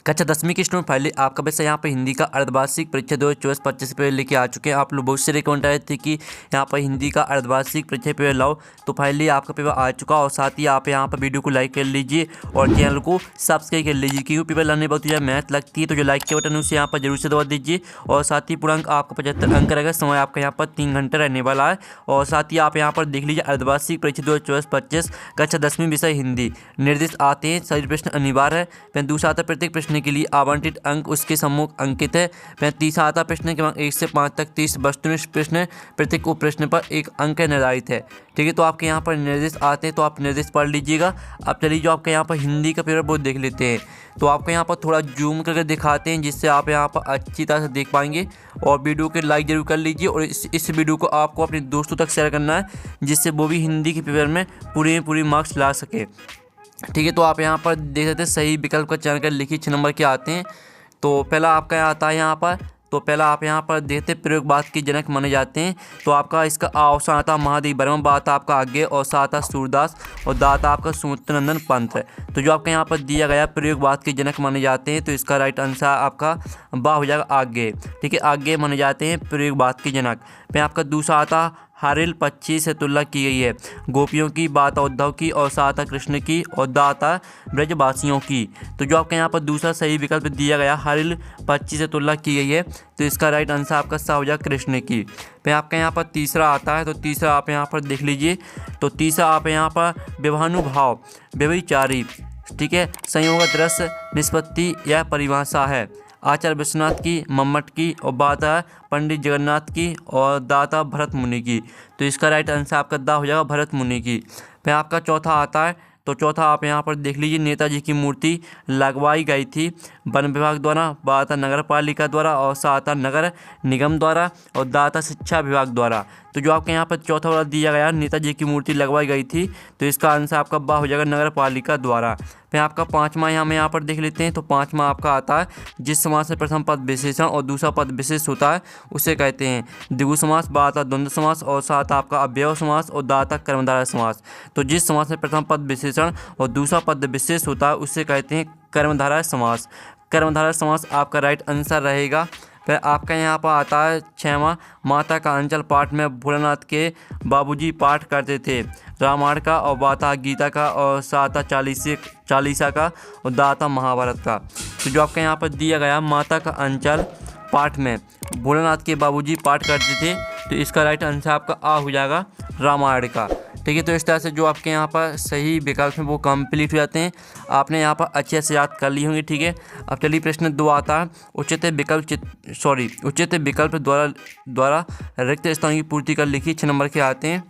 कक्षा 10वीं के स्टूडेंट फाइनली आपका वैसे यहाँ पर हिंदी का अर्धवार्षिक परीक्षा 2024-25 पेपर लेके आ चुके हैं। आप लोग बहुत से रिकमेंड आए थे कि यहाँ पर हिंदी का अर्धवार्षिक परीक्षा पेपर लाओ, तो फाइनली आपका पेपर आ चुका। और साथ ही आप यहाँ पर वीडियो को लाइक कर लीजिए और चैनल को सब्सक्राइब कर लीजिए, क्योंकि पेपर लाने बहुत ज़्यादा मेहनत लगती है। तो जो लाइक के बटन है उसे यहाँ पर जरूर से दबा दीजिए। और साथ ही पूरा अंक आपका 75 अंक रहेगा। समय आपका यहाँ पर 3 घंटे रहने वाला है। और साथ ही आप यहाँ पर देख लीजिए अर्धवार्षिक परीक्षा 2024-25 कक्षा 10वीं विषय हिंदी निर्देश आते हैं। सभी प्रश्न अनिवार्य है। फिर दूसरा आता है प्रत्येक प्रश्न के लिए आवंटित अंक उसके सम्मुख अंकित है। फिर तीसरा आता है प्रश्न क्रमांक 1 से 5 तक 30 वस्तुनिष्ठ प्रश्न, प्रत्येक उप प्रश्न पर 1 अंक निर्धारित है। ठीक है, तो आपके यहाँ पर निर्देश आते हैं, तो आप निर्देश पढ़ लीजिएगा। अब चलिए जो आपके यहाँ पर हिंदी का पेपर वो देख लेते हैं। तो आपको यहाँ पर थोड़ा जूम करके दिखाते हैं, जिससे आप यहाँ पर अच्छी तरह से देख पाएंगे। और वीडियो के लाइक जरूर कर लीजिए और इस वीडियो को आपको अपने दोस्तों तक शेयर करना है, जिससे वो भी हिंदी के पेपर में पूरी मार्क्स ला सके। ठीक है, तो आप यहाँ पर देख सकते हैं सही विकल्प का चयन कर लिखिए 6 नंबर के आते हैं। तो पहला आपका आता है यहाँ पर, तो पहला आप यहाँ पर देखते प्रयोगवाद के जनक माने जाते हैं। तो आपका इसका ऑप्शन आता है महादेव वर्मा, बात आपका आगे, और साथ सूरदास, और दाता आपका सुमित्र नंदन पंत है। तो जो आपका यहाँ पर दिया गया प्रयोगवाद के जनक माने जाते हैं, तो इसका राइट आंसर आपका बा हो जाएगा आगे। ठीक है, आगे माने जाते हैं प्रयोगवाद के जनक। फिर आपका दूसरा आता हरिल पक्षी से तुलना की गई है, गोपियों की, बात उद्धव की, और साता कृष्ण की, और दाता ब्रजवासियों की। तो जो आपके यहाँ पर दूसरा सही विकल्प दिया गया हरिल पक्षी से तुलना की गई है, तो इसका राइट आंसर आपका सा हो जाएगा कृष्ण की। फिर आपका यहाँ पर तीसरा आता है, तो तीसरा आप यहाँ पर देख लीजिए। तो तीसरा आप यहाँ पर विभानुभाव, व्यभिचारी, ठीक है, संयोग दृश्य, निष्पत्ति या परिभाषा है। आचार्य विश्वनाथ की, मम्मट की, और बात है पंडित जगन्नाथ की, और दाता भरत मुनि की। तो इसका राइट आंसर आपका दा हो जाएगा भरत मुनि की। फिर आपका चौथा आता है, तो चौथा आप यहाँ पर देख लीजिए नेताजी की मूर्ति लगवाई गई थी वन विभाग द्वारा, बाता नगर पालिका द्वारा, और साता नगर निगम द्वारा, और दाता शिक्षा विभाग द्वारा। तो जो आपके यहाँ पर चौथा वाला दिया गया नेताजी की मूर्ति लगवाई गई थी, तो इसका आंसर आपका बा हो जाएगा नगर पालिका द्वारा। फिर आपका पाँचवा यहाँ पर देख लेते हैं। तो पाँचवा आपका आता है जिस समास में प्रथम पद विशेषण और दूसरा पद विशेष होता है उसे कहते हैं द्विगु समास, बाता द्वंद्व समास, और साथ आपका अव्यय समास, और दाता कर्मधारय समास। तो जिस समास में प्रथम पद विशेषण और दूसरा पद विशेष होता है उसे कहते हैं कर्मधारय समास। कर्मधारय समास आपका राइट आंसर रहेगा। फिर आपका यहाँ पर आता है 6वां, माता का अंचल पाठ में भोलानाथ के बाबूजी पाठ करते थे रामायण का, और बाता गीता का, और साता चालीसा का, और दाता महाभारत का। तो जो आपका यहाँ पर दिया गया माता का अंचल पाठ में भोलानाथ के बाबूजी पाठ करते थे, तो इसका राइट आंसर आपका आ हो जाएगा रामायण का। ठीक है, तो इस तरह से जो आपके यहाँ पर सही विकल्प हैं वो कंप्लीट हो जाते हैं। आपने यहाँ पर अच्छे से याद कर ली होंगी। ठीक है, अब चलिए प्रश्न 2 आता है उचित विकल्प द्वारा रिक्त स्थान की पूर्ति कर लिखी 6 नंबर के आते हैं।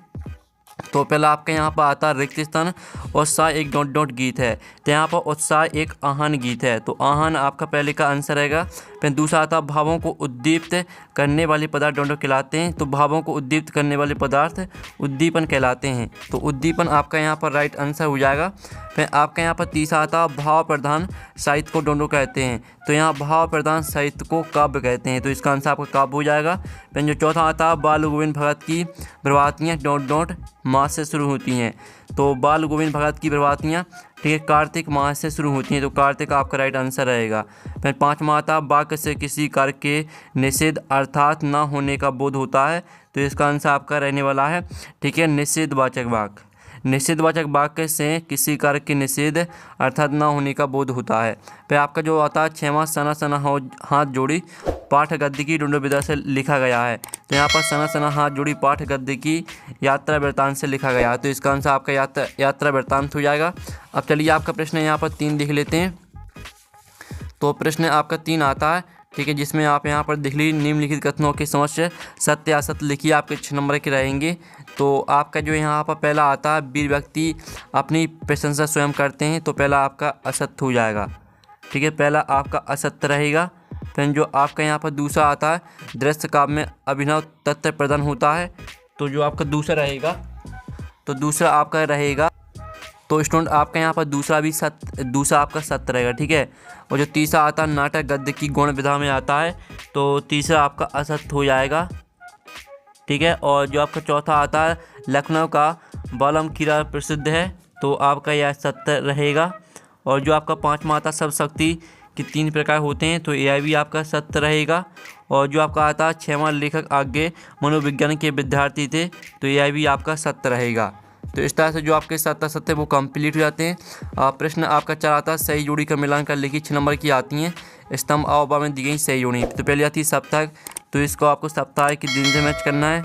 तो पहला आपके यहाँ पर आता है रिक्त स्थान उत्साह एक डॉट गीत है, तो यहाँ पर उत्साह एक आह्वान गीत है, तो आह्वान आपका पहले का आंसर रहेगा। फिर दूसरा आता है भावों को उद्दीप्त करने वाले पदार्थ डॉट कहलाते हैं, तो भावों को उद्दीप्त करने वाले पदार्थ उद्दीपन कहलाते हैं, तो उद्दीपन आपका यहाँ पर राइट आंसर हो जाएगा। फिर आपका यहाँ पर तीसरा आता है भाव प्रधान साहित्य को डोंडो कहते हैं, तो यहाँ भाव प्रधान साहित्य को काव्य कहते हैं, तो इसका आंसर आपका काव्य हो जाएगा। फिर जो चौथा आता है बाल गोविंद भगत की प्रभातियाँ डॉट माह से शुरू होती हैं, तो बाल गोविंद भगत की प्रभातियाँ, ठीक है, कार्तिक माह से शुरू होती हैं, तो कार्तिक आपका राइट आंसर रहेगा। फिर 5वां आता वाक्य से किसी कार्य के निषेध अर्थात ना होने का बोध होता है, तो इसका आंसर आपका रहने वाला है, ठीक है, निषेधवाचक वाक्य। निषेधवाचक वाक्य से किसी कार्य के निषेध अर्थात ना होने का बोध होता है। फिर आपका जो आता है 6वां सना सना हाथ जोड़ी पाठ गद्य की डूडो विधा से लिखा गया है, तो यहाँ पर सना सना हाथ जोड़ी पाठ गद्य की यात्रा वृत्तांत से लिखा गया है, तो इसका आंसर आपका यात्रा वृत्तांत हो जाएगा। अब चलिए आपका प्रश्न यहाँ पर 3 देख लेते हैं। तो प्रश्न आपका 3 आता है, ठीक है, जिसमें आप यहाँ पर देख लीजिए निम्नलिखित कथनों के समझ सत्य असत्य लिखिए, आपके 6 नंबर के रहेंगे। तो आपका जो यहाँ पर पहला आता है वीर व्यक्ति अपनी प्रशंसा स्वयं करते हैं, तो पहला आपका असत्य हो जाएगा। ठीक है, पहला आपका असत्य रहेगा। फिर जो आपका यहाँ पर दूसरा आता है दृश्य काव्य में अभिनव तथ्य प्रदान होता है, तो जो आपका दूसरा रहेगा, तो दूसरा आपका रहेगा, तो स्टूडेंट आपका यहाँ पर दूसरा आपका सत्य रहेगा। ठीक है, और जो तीसरा आता है नाटक गद्य की गुण विधा में आता है, तो तीसरा आपका असत्य हो जाएगा। ठीक है, और जो आपका चौथा आता है लखनऊ का बालम किला प्रसिद्ध है, तो आपका यह सत्य रहेगा। और जो आपका 5वां आता सब शक्ति कि 3 प्रकार होते हैं, तो यह भी आपका सत्य रहेगा। और जो आपका आता है 6वां लेखक आगे मनोविज्ञान के विद्यार्थी थे, तो यह भी आपका सत्य रहेगा। तो इस तरह से जो आपके 7 सत्य वो कंप्लीट हो जाते हैं। प्रश्न आपका 4 आता है सही जोड़ी का मिलान कर लिखिए। 6 नंबर की आती हैं स्तंभ अवयव में दी गई सही जोड़ी। तो पहले आती है सप्ताह, तो इसको आपको सप्ताह के दिन से मैच करना है।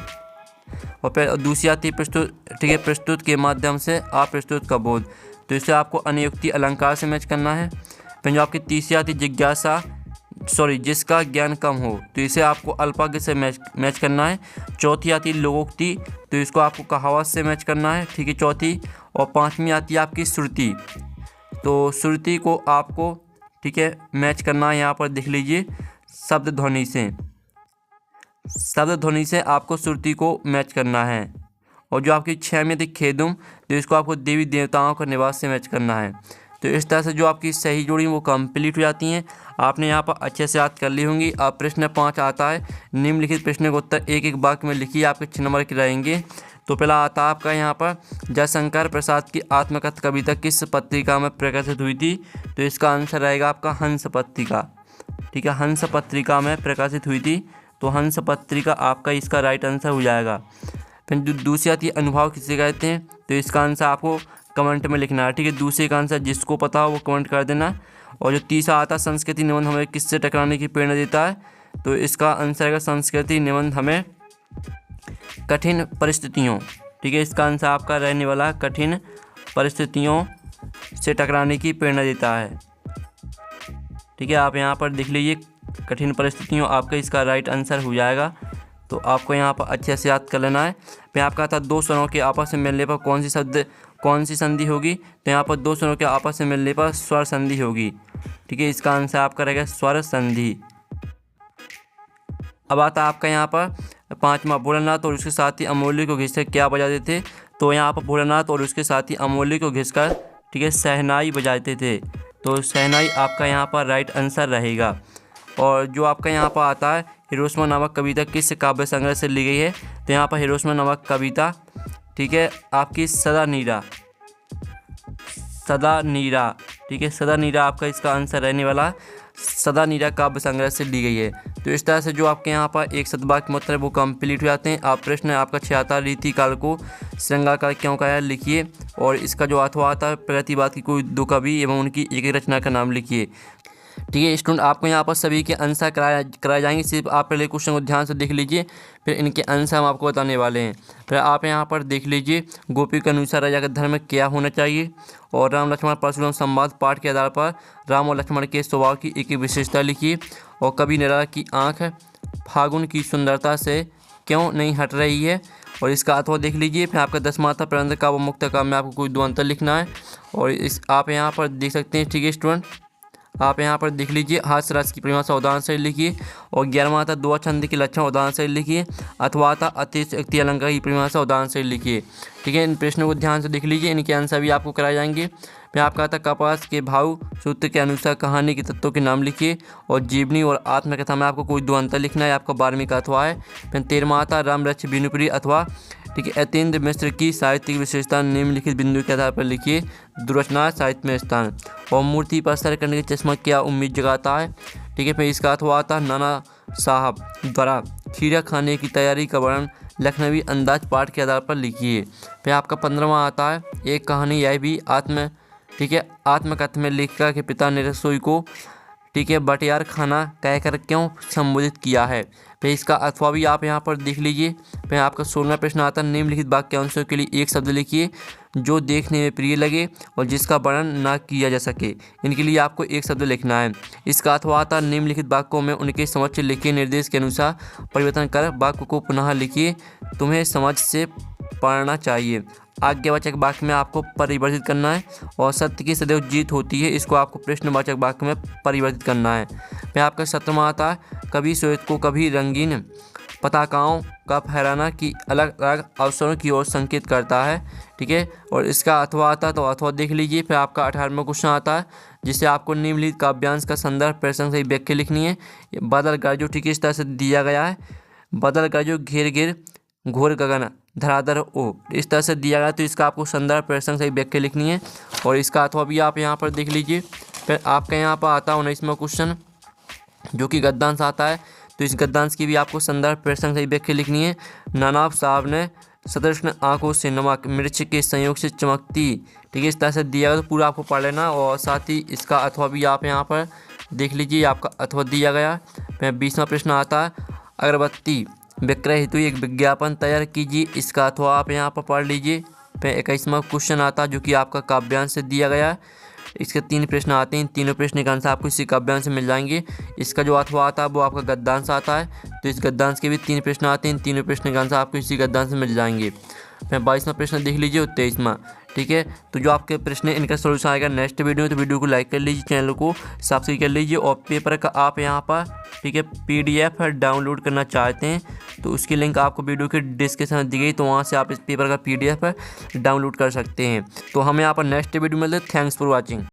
और फिर दूसरी आती है प्रस्तुत, ठीक है, प्रस्तुत के माध्यम से अप्रस्तुत का बोध, तो इसे आपको अनुयुक्ति अलंकार से मैच करना है। फिर जो आपकी तीसरी आती है जिज्ञासा, जिसका ज्ञान कम हो, तो इसे आपको अल्पाज्ञ से मैच करना है। चौथी आती है लोकोक्ति, तो इसको आपको कहावत से मैच करना है, ठीक है, चौथी। और 5वीं आती है आपकी श्रुति, तो श्रुति को आपको, ठीक है, मैच करना है। यहाँ पर देख लीजिए शब्द ध्वनि से आपको श्रुति को मैच करना है। और जो आपकी 6वीं थी खेदुम, तो इसको आपको देवी देवताओं का निवास से मैच करना है। तो इस तरह से जो आपकी सही जोड़ी वो कंप्लीट हो जाती हैं। आपने यहाँ पर अच्छे से याद कर ली होंगी। अब प्रश्न 5 आता है निम्नलिखित प्रश्न का उत्तर एक एक वाक्य में लिखिए, आपके 6 नंबर के रहेंगे। तो पहला आता है आपका यहाँ पर जयशंकर प्रसाद की आत्मकथा कविता किस पत्रिका में प्रकाशित हुई थी, तो इसका आंसर रहेगा आपका हंस पत्रिका, ठीक है, हंस पत्रिका में प्रकाशित हुई थी, तो हंस पत्रिका आपका इसका राइट आंसर हो जाएगा। फिर दूसरी आती है अनुभव किसे कहते हैं, तो इसका आंसर आपको कमेंट में लिखना है, ठीक है, दूसरे का आंसर जिसको पता हो वो कमेंट कर देना। और जो तीसरा आता है संस्कृति निबंध हमें किससे टकराने की प्रेरणा देता है, तो इसका आंसर है संस्कृति निबंध हमें कठिन परिस्थितियों, ठीक है, इसका आंसर आपका रहने वाला कठिन परिस्थितियों से टकराने की प्रेरणा देता है, ठीक है। आप यहाँ पर देख लीजिए कठिन परिस्थितियों आपका इसका राइट आंसर हो जाएगा। तो आपको यहाँ पर अच्छे से याद कर लेना है। फिर आपका था दो स्वरों के आपस में मिलने पर कौन सी संधि होगी, तो यहाँ पर दो स्वरों के आपस में मिलने पर स्वर संधि होगी, ठीक है, इसका आंसर आपका रहेगा स्वर संधि। अब आता आपका यहाँ पर 5वां भोलानाथ और उसके साथी अमूल्य को घिसकर क्या बजाते थे, तो यहाँ पर भोलानाथ और उसके साथी अमूल्य को घिसकर, ठीक है, शहनाई बजाते थे, तो शहनाई आपका यहाँ पर राइट आंसर रहेगा। और जो आपका यहाँ पर आता है हिरोशिमा नामक कविता किस काव्य संग्रह से ली गई है, तो यहाँ पर हिरोशिमा नामक कविता, ठीक है, आपकी सदा नीरा, ठीक है, सदा नीरा आपका इसका आंसर रहने वाला सदा नीरा काव्य संग्रह से ली गई है। तो इस तरह से जो आपके यहाँ पर एक शतवाक्य मतलब वो कंप्लीट हो जाते हैं। आप प्रश्न आपका 76 रीति काल को श्रृंगार काल क्यों कहा है लिखिए, और इसका जो अथवा आता है प्रतिवाद की कोई दो कवि एवं उनकी एक रचना का नाम लिखिए, ठीक है। स्टूडेंट आपको यहाँ पर सभी के आंसर कराए जाएंगे, सिर्फ आप पहले क्वेश्चन को ध्यान से देख लीजिए, फिर इनके आंसर हम आपको बताने वाले हैं। फिर आप यहाँ पर देख लीजिए गोपी के अनुसार राजा का धर्म क्या होना चाहिए, और राम लक्ष्मण परशुराम संवाद पाठ के आधार पर राम और लक्ष्मण के स्वभाव की एक विशेषता लिखिए, और कवि निराला की आँख फागुन की सुंदरता से क्यों नहीं हट रही है, और इसका अथवा देख लीजिए। फिर आपका 10वां था प्रबंध का व मुक्त का में आपको कोई दो अंतर लिखना है, और इस आप यहाँ पर देख सकते हैं, ठीक है स्टूडेंट, आप यहाँ पर देख लीजिए हास्य रस की परिभाषा उदाहरण से लिखिए, और 11वां था दो छंद के लक्षण उदाहरण से लिखिए, अथवा था अतिशयोक्ति अलंकार की परिभाषा उदाहरण से लिखिए, ठीक है। इन प्रश्नों को ध्यान से देख लीजिए, इनके आंसर भी आपको कराए जाएंगे। फिर आपका था कपास के भाव सूत्र के अनुसार कहानी के तत्वों के नाम लिखिए, और जीवनी और आत्मकथा में आपको कोई दो अंतर लिखना है, आपका 12वीं का अथवा है। फिर 13वां था राम रक्ष बिनुपुरी अथवा, ठीक है, यतीन्द्र मिश्र की साहित्यिक विशेषता निम्नलिखित बिंदु के आधार पर लिखिए, दुर्रचना साहित्य में स्थान, और मूर्ति पर सर करने के चश्मा क्या उम्मीद जगाता है, ठीक है। फिर इसका अथवा आता नाना साहब द्वारा खीरा खाने की तैयारी का वर्णन लखनवी अंदाज पाठ के आधार पर लिखिए। फिर आपका 15वां आता है एक कहानी यह भी ठीक है, आत्मकथा में लेखिका के पिता ने रसोई को, ठीक है, बटियार खाना कहकर क्यों संबोधित किया है। फिर इसका अथवा भी आप यहाँ पर देख लीजिए। फिर आपका 16वां प्रश्न आता है निम्नलिखित वाक्यांशों के लिए एक शब्द लिखिए जो देखने में प्रिय लगे और जिसका वर्णन ना किया जा सके, इनके लिए आपको एक शब्द लिखना है। इसका अथवा आता है निम्नलिखित वाक्यों में उनके समक्ष लिखे निर्देश के अनुसार परिवर्तन कर वाक्य को पुनः लिखिए, तुम्हें समझ से पढ़ना चाहिए। आज्ञावाचक वाक्य में आपको परिवर्तित करना है, और सत्य की सदैव जीत होती है, इसको आपको प्रश्नवाचक वाक्य में परिवर्तित करना है। फिर आपका 17वां आता है कभी श्वेत को कभी रंगीन पताकाओं का फहराना की अलग अलग अवसरों की ओर संकेत करता है, ठीक है, और इसका अथवा आता है तो अथवा देख लीजिए। फिर आपका 18वां क्वेश्चन आता है जिसे आपको निम्नलिखित काव्यांश का संदर्भ प्रसंग से व्याख्या लिखनी है। बदल गरजो, ठीक है, इस तरह से दिया गया है, बदल गरजो घेर घेर घोर गगन धराधर ओ, इस तरह से दिया गया, तो इसका आपको संदर्भ प्रसंग से व्याख्या लिखनी है, और इसका अथवा भी आप यहाँ पर देख लीजिए। फिर आपके यहाँ पर आता है 19वां क्वेश्चन जो कि गद्यांश आता है। तो इस गद्यांश की भी आपको संदर्भ प्रसंग सही व्याख्या लिखनी है। नानाब साहब ने सतृष्ण आंखों से नमक मिर्च के संयोग से चमकती, ठीक है, इस तरह से दिया गया। तो पूरा आपको पढ़ लेना और साथ ही इसका अथवा भी आप यहाँ पर देख लीजिए, आपका अथवा दिया गया। फिर 20वां प्रश्न आता है अगरबत्ती विक्रय हेतु एक विज्ञापन तैयार कीजिए, इसका अथवा आप यहाँ पर पढ़ लीजिए। फिर 21वां क्वेश्चन आता है जो कि आपका काव्यांश से दिया गया है। इसके 3 प्रश्न आते हैं, 3 प्रश्न के आंसर आपको इसी काव्यांश से मिल जाएंगे। इसका जो अथवा आता है वो आपका गद्यांश आता है। तो इस गद्यांश के भी 3 प्रश्न आते हैं, 3 प्रश्न के आंसर आपको इसी गद्यांश से मिल जाएंगे। फिर 22वां प्रश्न देख लीजिए और 23वां, ठीक है। तो जो आपके प्रश्न है इनका सोल्यूशन आएगा नेक्स्ट वीडियो में। तो वीडियो को लाइक कर लीजिए, चैनल को सब्सक्राइब कर लीजिए। और पेपर का आप यहाँ पर, ठीक है, PDF डाउनलोड करना चाहते हैं तो उसकी लिंक आपको वीडियो के डिस्क्रिप्शन में दी गई, तो वहाँ से आप इस पेपर का PDF डाउनलोड कर सकते हैं। तो हमें यहाँ पर नेक्स्ट वीडियो में मिलते हैं। Thanks for watching.